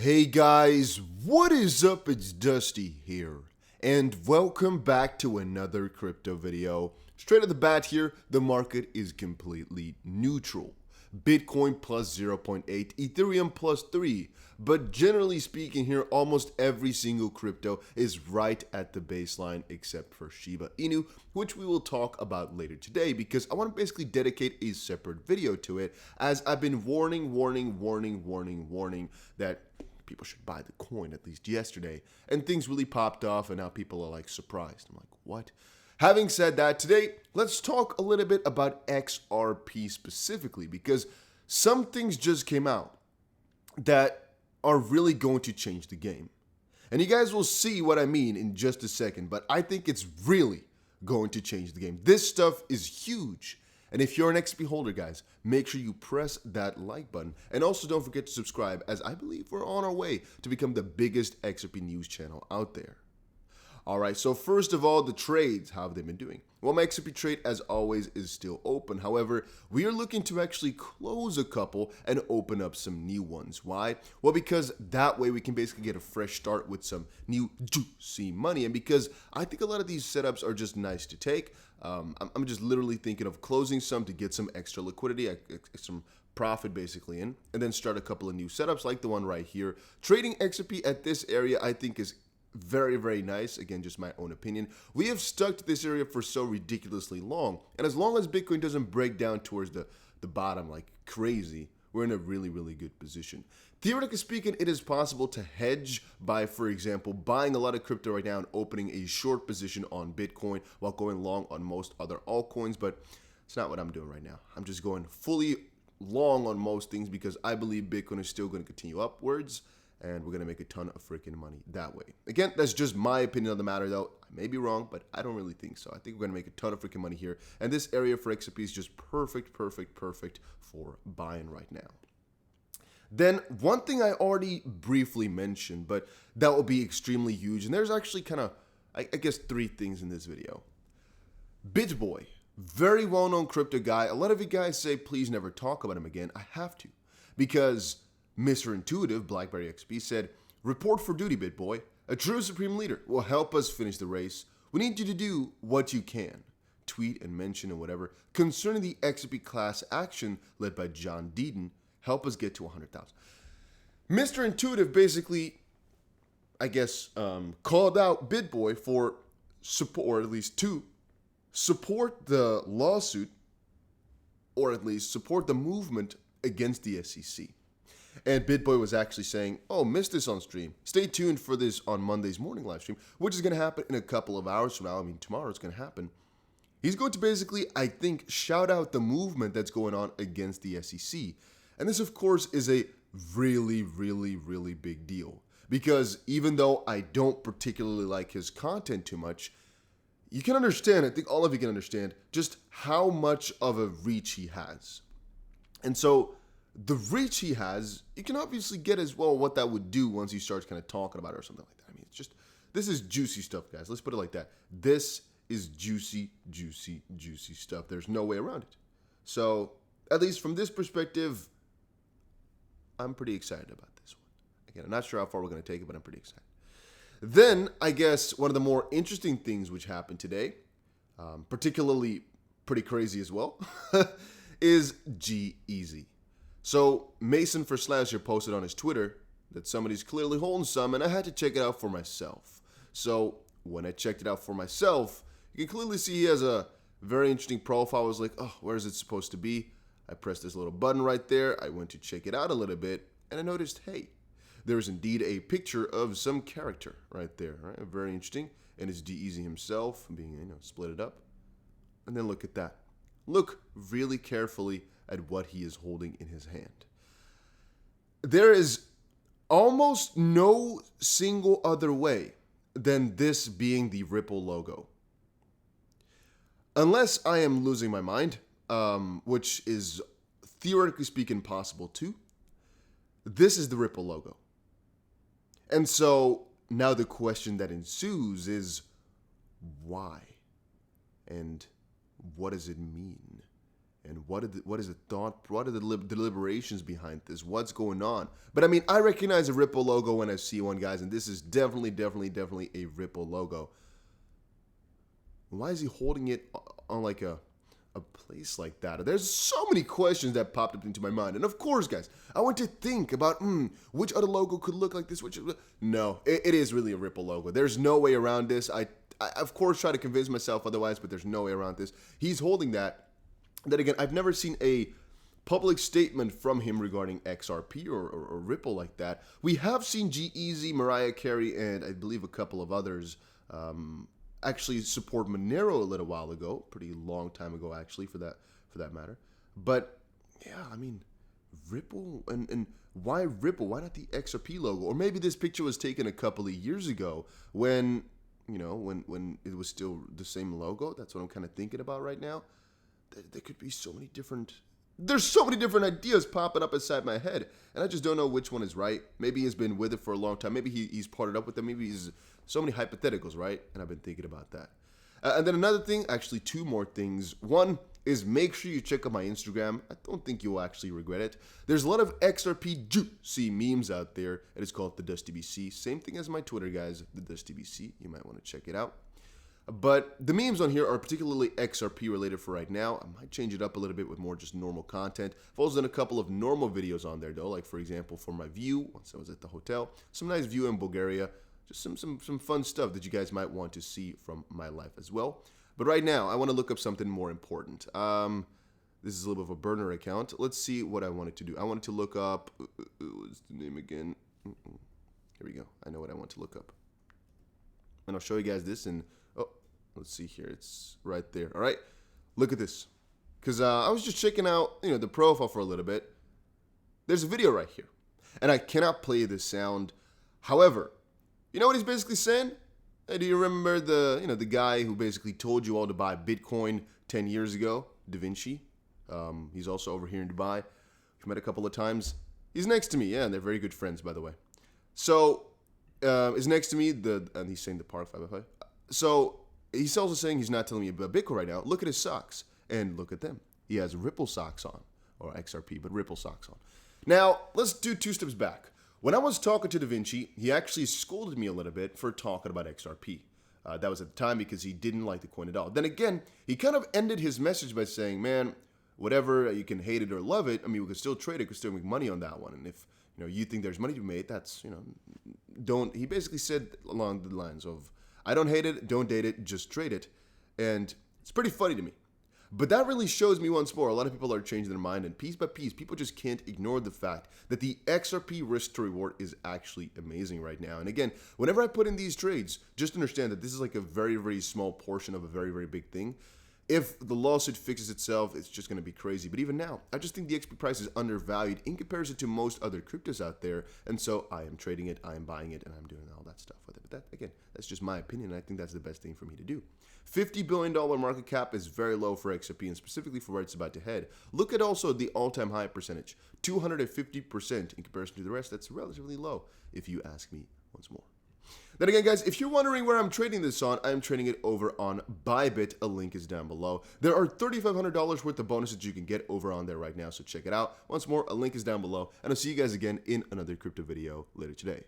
Hey guys, what is up? It's Dusty here, and welcome back to another crypto video. Straight at the bat here, the market is completely neutral. Bitcoin plus 0.8, Ethereum plus 3, but generally speaking here, almost every single crypto is right at the baseline except for Shiba Inu, which we will talk about later today because I want to basically dedicate a separate video to it, as I've been warning that people should buy the coin at least yesterday, and things really popped off and now people are like surprised. I'm like, what? Having said that, today, let's talk a little bit about XRP specifically, because some things just came out that are really going to change the game. And you guys will see what I mean in just a second, but I think it's really going to change the game. This stuff is huge. And if you're an XP holder, guys, make sure you press that like button. And also don't forget to subscribe, as I believe we're on our way to become the biggest XRP news channel out there. All right, so first of all, the trades, how have they been doing? Well, my XRP trade, as always, is still open. However, we are looking to actually close a couple and open up some new ones. Why? Well, because that way we can basically get a fresh start with some new juicy money. And because I think a lot of these setups are just nice to take, I'm just literally thinking of closing some to get some extra liquidity, some profit basically in, and then start a couple of new setups like the one right here. Trading XRP at this area, I think, is very nice. Again, just my own opinion. We have stuck to this area for so ridiculously long, and as long as Bitcoin doesn't break down towards the bottom like crazy, we're in a really good position. Theoretically speaking, it is possible to hedge by, for example, buying a lot of crypto right now and opening a short position on Bitcoin while going long on most other altcoins, but it's not what I'm doing right now. I'm just going fully long on most things because I believe Bitcoin is still going to continue upwards, and we're going to make a ton of freaking money that way. Again, that's just my opinion on the matter, though. I may be wrong, but I don't really think so. I think we're going to make a ton of freaking money here. And this area for XRP is just perfect for buying right now. Then, one thing I already briefly mentioned, but that will be extremely huge. And there's actually kind of, I guess, three things in this video. BitBoy, very well-known crypto guy. A lot of you guys say, please never talk about him again. I have to, because Mr. Intuitive, BlackBerry XP, said, "Report for duty, BitBoy. A true supreme leader will help us finish the race. We need you to do what you can. Tweet and mention and whatever concerning the XRP class action led by John Deedon. Help us get to 100,000. Mr. Intuitive basically, I guess, called out BitBoy for support, or at least to support the lawsuit, or at least support the movement against the SEC. And BitBoy was actually saying, oh, missed this on stream. Stay tuned for this on Monday's morning live stream, which is going to happen in a couple of hours from now. I mean, tomorrow it's going to happen. He's going to basically, I think, shout out the movement that's going on against the SEC. And this, of course, is a really big deal. Because even though I don't particularly like his content too much, you can understand, I think all of you can understand, just how much of a reach he has. And so the reach he has, you can obviously get as well what that would do once he starts kind of talking about it or something like that. I mean, it's just, this is juicy stuff, guys. Let's put it like that. This is juicy stuff. There's no way around it. So, at least from this perspective, I'm pretty excited about this one. Again, I'm not sure how far we're going to take it, but I'm pretty excited. Then, I guess, one of the more interesting things which happened today, particularly pretty crazy as well, is eazy. So Mason for Slasher posted on his Twitter that somebody's clearly holding some, and I had to check it out for myself. So when I checked it out for myself, you can clearly see he has a very interesting profile. I was like, oh, where is it supposed to be? I pressed this little button right there. I went to check it out a little bit, and I noticed, hey, there's indeed a picture of some character right there. Right? Very interesting. And it's eazy himself being, split it up. And then look at that. Look really carefully at what he is holding in his hand. There is almost no single other way than this being the Ripple logo. Unless I am losing my mind, which is theoretically speaking possible too, this is the Ripple logo. And so now the question that ensues is, why? And what does it mean? And what is the thought? What are the deliberations behind this? What's going on? But I mean, I recognize a Ripple logo when I see one, guys, and this is definitely a Ripple logo. Why is he holding it on like a place like that? There's so many questions that popped up into my mind. And of course, guys, I want to think about which other logo could look like this. No, it is really a Ripple logo. There's no way around this. I of course try to convince myself otherwise, but there's no way around this. He's holding that. Then again, I've never seen a public statement from him regarding XRP or Ripple like that. We have seen Eazy, Mariah Carey, and I believe a couple of others actually support Monero a little while ago, pretty long time ago actually for that matter. But yeah, I mean, Ripple and why Ripple? Why not the XRP logo? Or maybe this picture was taken a couple of years ago when when it was still the same logo. That's what I'm kind of thinking about right now. There could be so many different. There's so many different ideas popping up inside my head, and I just don't know which one is right. Maybe he's been with it for a long time. Maybe he's partnered up with them. Maybe he's so many hypotheticals, right? And I've been thinking about that. And then another thing, actually two more things. One is make sure you check out my Instagram. I don't think you'll actually regret it. There's a lot of XRP juicy memes out there, and it's called the DustDBC. Same thing as my Twitter, guys, the DustDBC. You might want to check it out. But the memes on here are particularly XRP related for right now. I might change it up a little bit with more just normal content. I've also done a couple of normal videos on there though, like for example for my view once I was at the hotel, some nice view in Bulgaria, just some fun stuff that you guys might want to see from my life as well. But right now I want to look up something more important. This is a little bit of a burner account. Let's see what I wanted to do. I wanted to look up, what's the name again? Here we go. I know what I want to look up. And I'll show you guys this and let's see here. It's right there. All right. Look at this. Because I was just checking out, the profile for a little bit. There's a video right here. And I cannot play the sound. However, you know what he's basically saying? Hey, do you remember the guy who basically told you all to buy Bitcoin 10 years ago? Da Vinci. He's also over here in Dubai. We've met a couple of times. He's next to me. Yeah, and they're very good friends, by the way. So, is next to me, and he's saying the Park 555. So, he's also saying he's not telling me about Bitcoin right now. Look at his socks. And look at them. He has Ripple socks on. Or XRP, but Ripple socks on. Now, let's do two steps back. When I was talking to Da Vinci, he actually scolded me a little bit for talking about XRP. That was at the time because he didn't like the coin at all. Then again, he kind of ended his message by saying, man, whatever, you can hate it or love it. I mean, we can still trade it, we can still make money on that one. And if you think there's money to be made, that's, don't. He basically said along the lines of, I don't hate it, don't date it, just trade it. And it's pretty funny to me. But that really shows me once more, a lot of people are changing their mind, and piece by piece, people just can't ignore the fact that the XRP risk to reward is actually amazing right now. And again, whenever I put in these trades, just understand that this is like a very, very small portion of a very, very big thing. If the lawsuit fixes itself, it's just going to be crazy. But even now, I just think the XP price is undervalued in comparison to most other cryptos out there. And so I am trading it, I am buying it, and I'm doing all that stuff with it. But that, again, that's just my opinion. And I think that's the best thing for me to do. $50 billion market cap is very low for XRP, and specifically for where it's about to head. Look at also the all-time high percentage, 250% in comparison to the rest. That's relatively low, if you ask me once more. Then again, guys, if you're wondering where I'm trading this on, I'm trading it over on Bybit. A link is down below. There are $3,500 worth of bonuses you can get over on there right now, so check it out. Once more, a link is down below, and I'll see you guys again in another crypto video later today.